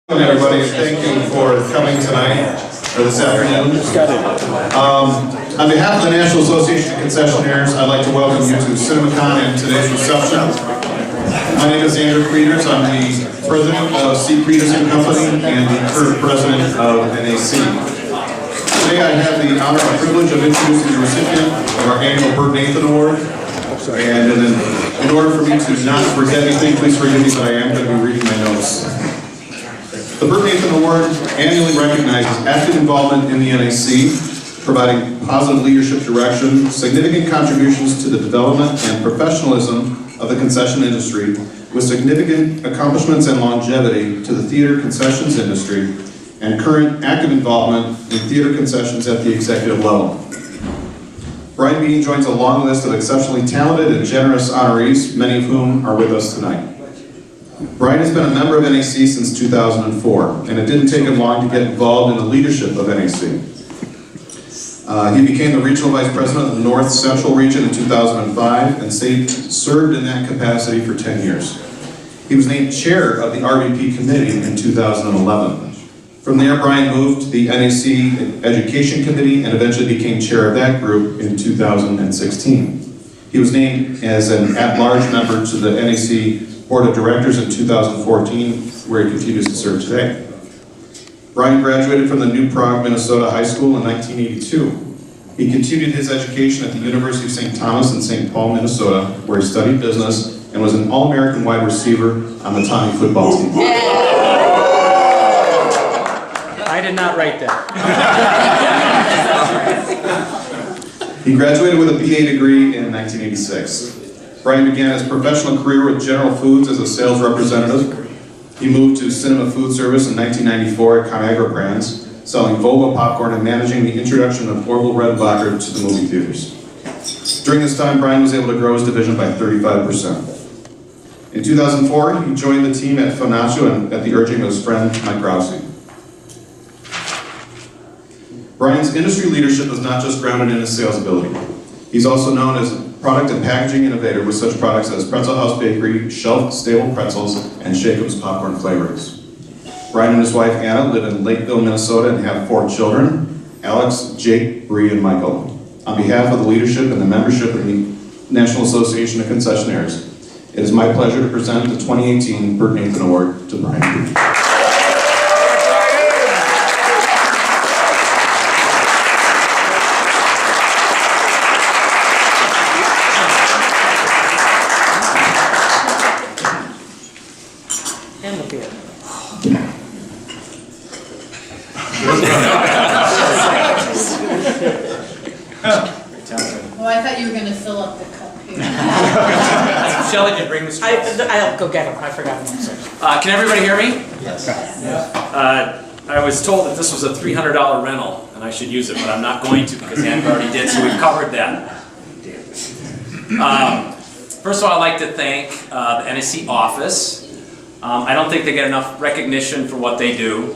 Everybody, thank you for coming tonight, or this afternoon. On behalf of the National Association of Concessionaires, I'd like to welcome you to CinemaCon and today's reception. My name is Andrew Creeders. I'm the president of C. Creeders & Company and the current president of NAC. Today I have the honor and privilege of introducing the recipient of our annual Bert Nathan Award. And in order for me to not forget anything, please forgive me, but I am going to be reading my notes. The Bert Nathan Award annually recognizes active involvement in the NAC, providing positive leadership direction, significant contributions to the development and professionalism of the concession industry, with significant accomplishments and longevity to the theater concessions industry, and current active involvement in theater concessions at the executive level. Brian Biehn joins a long list of exceptionally talented and generous honorees, many of whom are with us tonight. Brian has been a member of NAC since 2004, and it didn't take him long to get involved in the leadership of NAC. He became the Regional Vice President of the North Central Region in 2005 and served in that capacity for 10 years. He was named Chair of the RVP Committee in 2011. From there, Brian moved to the NAC Education Committee and eventually became Chair of that group in 2016. He was named as an at-large member to the NAC Board of Directors in 2014, where he continues to serve today. Brian graduated from the New Prague, Minnesota High School in 1982. He continued his education at the University of St. Thomas in St. Paul, Minnesota, where he studied business and was an All-American wide receiver on the Tommy football team. Yeah. I did not write that. He graduated with a BA degree in 1986. Brian began his professional career with General Foods as a sales representative. He moved to Cinema Food Service in 1994 at Conagra Brands, selling Volvo popcorn and managing the introduction of Orville Red Blocker to the movie theaters. During this time, Brian was able to grow his division by 35%. In 2004, he joined the team at FUNacho and at the urging of his friend, Mike Rousey. Brian's industry leadership is not just grounded in his sales ability. He's also known as a product and packaging innovator with such products as Pretzel Haus Bakery, shelf-stable pretzels, and Shakeham's popcorn flavorings. Brian and his wife Anna live in Lakeville, Minnesota and have 4 children, Alex, Jake, Bree, and Michael. On behalf of the leadership and the membership of the National Association of Concessionaires, it is my pleasure to present the 2018 Bert Nathan Award to Brian Biehn. Well, I thought you were going to fill up the cup here. Shelley did bring the straws. I'll go get them. I forgot them. Can everybody hear me? Yes. I was told that this was a $300 rental, and I should use it, but I'm not going to because Ann already did, so we've covered that. First of all, I'd like to thank the NAC office. I don't think they get enough recognition for what they do.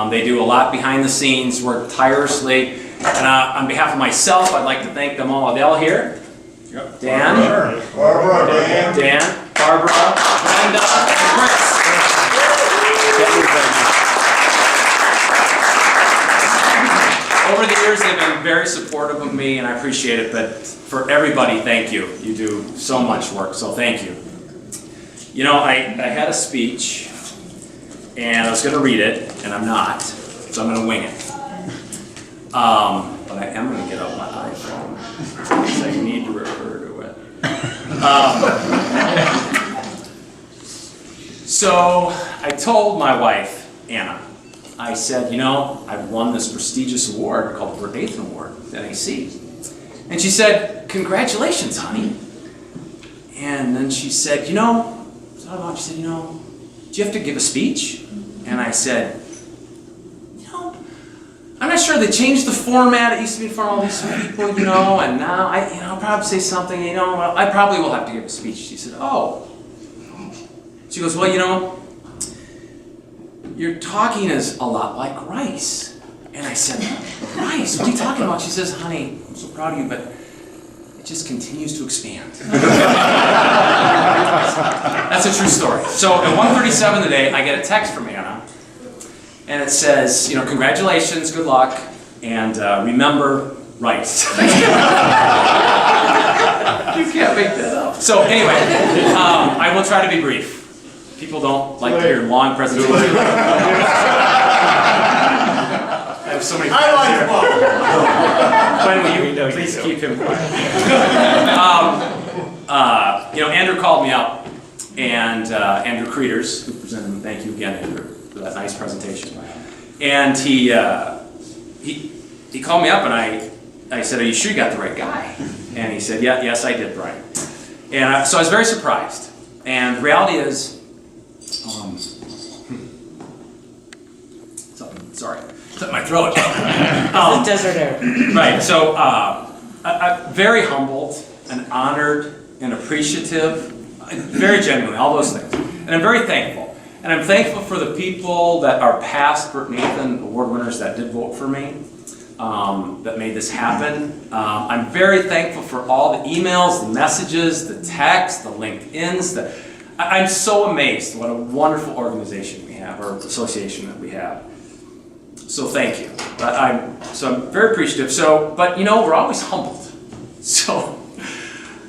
They do a lot behind the scenes, work tirelessly. And on behalf of myself, I'd like to thank them all. Are they all here? Yep. Dan? Barbara, Dan, Barbara, Brenda, and Chris. Over the years, they've been very supportive of me, and I appreciate it. But for everybody, thank you. You do so much work, so thank you. You know, I had a speech, and I was going to read it, and I'm not, so I'm going to wing it. But I am going to get out my iPhone, because I need to refer to it. So I told my wife, Anna, I said, you know, I've won this prestigious award called the Bert Nathan Award at NAC. And she said, congratulations, honey. And then she said, you know, she said, you know, do you have to give a speech? And I said, I'm not sure they changed the format. It used to be in front of all these people, you know, and now I'll probably say something, you know, I probably will have to give a speech. She said, oh. She goes, well, you know, your talking is a lot like rice. And I said, rice? What are you talking about? She says, honey, I'm so proud of you, but it just continues to expand. That's a true story. So at 1:37 today, I get a text from Anna And it says, you know, congratulations, good luck, and remember rice. You can't make that up. So anyway, I will try to be brief. People don't like to hear long presentations. I have so many friends here. Please keep him quiet. You know, Andrew called me up, and Andrew Creeders, who presented him, thank you again, Andrew, for that nice presentation. And he called me up, and I said, "Are you sure you got the right guy?" And he said, "Yeah, yes, I did, Brian." And so I was very surprised. And the reality is, sorry, it's up my throat. Desert air. Right, so I'm very humbled and honored and appreciative, very genuinely, all those things. And I'm very thankful. And I'm thankful for the people that are past Bert Nathan Award winners that did vote for me, that made this happen. I'm very thankful for all the emails, the messages, the texts, the LinkedIns. I'm so amazed what a wonderful organization we have, or association that we have. So thank you. I'm very appreciative. But you know, we're always humbled. So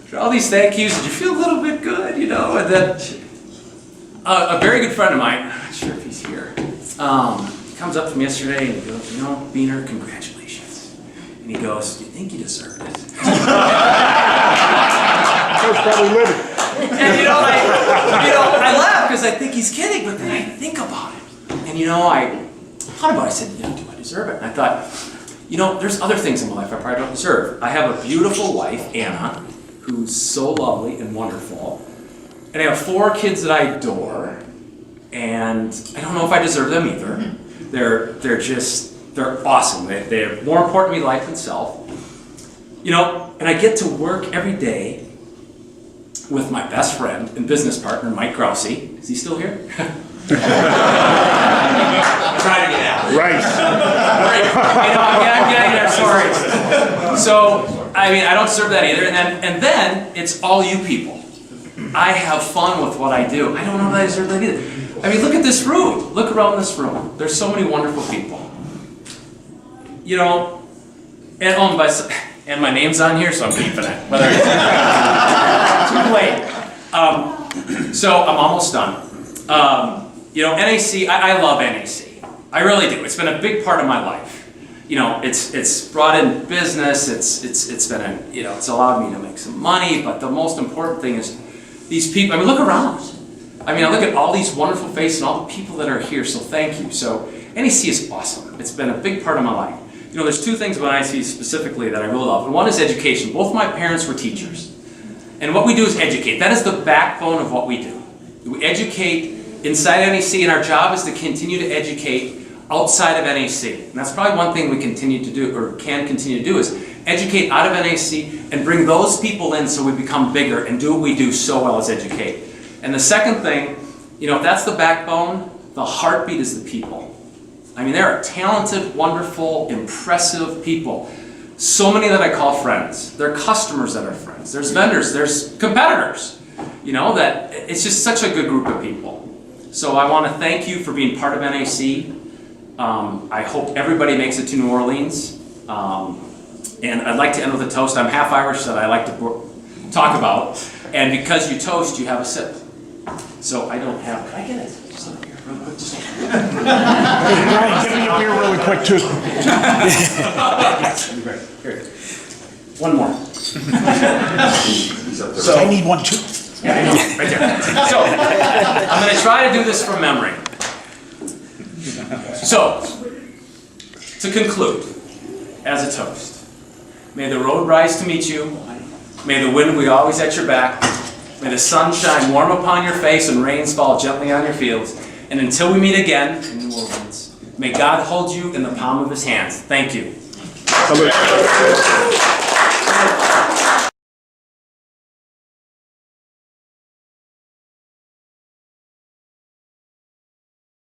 for all these thank yous, did you feel a little bit good? You know, and then a very good friend of mine, I'm not sure if he's here, comes up to me yesterday and he goes, "You know, Biehner, congratulations." And he goes, "Do you think you deserved it?" Probably living. And you know, I laugh because I think he's kidding, but then I think about it. And you know, I thought about it. I said, "You know, do I deserve it?" And I thought, you know, there's other things in my life I probably don't deserve. I have a beautiful wife, Anna, who's so lovely and wonderful. And I have 4 kids that I adore. And I don't know if I deserve them either. They're awesome. They're more important to me life than self. You know, and I get to work every day with my best friend and business partner, Mike Grousey. Is he still here? Try to get out. Right. You know, I'm getting there, sorry. So, I mean, I don't deserve that either. And then it's all you people. I have fun with what I do. I don't know that I deserve that either. I mean, look at this room. Look around this room. There's so many wonderful people. You know, and my name's on here, so I'm keeping it. Whether it's too late. So I'm almost done. You know, NAC, I love NAC. I really do. It's been a big part of my life. You know, it's brought in business. It's been it's allowed me to make some money. But the most important thing is these people. I mean, look around. I mean, I look at all these wonderful faces and all the people that are here. So thank you. So NAC is awesome. It's been a big part of my life. You know, there's 2 things about NAC specifically that I really love. And one is education. Both my parents were teachers. And what we do is educate. That is the backbone of what we do. We educate inside NAC, and our job is to continue to educate outside of NAC. And that's probably one thing we continue to do, or can continue to do, is educate out of NAC and bring those people in so we become bigger and do what we do so well as educate. And the second thing, you know, if that's the backbone, the heartbeat is the people. I mean, there are talented, wonderful, impressive people. So many that I call friends. There are customers that are friends. There's vendors. There's competitors. You know, that it's just such a good group of people. So I want to thank you for being part of NAC. I hope everybody makes it to New Orleans. And I'd like to end with a toast. I'm half Irish that I like to talk about. And because you toast, you have a sip. So I don't have. Can I get it? Just up here, real quick. Hey, Brian, get me up here really quick, too. Here. One more. So I need one, too. Yeah, I know. Right there. So I'm going to try to do this from memory. So, to conclude, as a toast, may the road rise to meet you. May the wind be always at your back. May the sun shine warm upon your face and rains fall gently on your fields. And until we meet again in New Orleans, may God hold you in the palm of his hands. Thank you.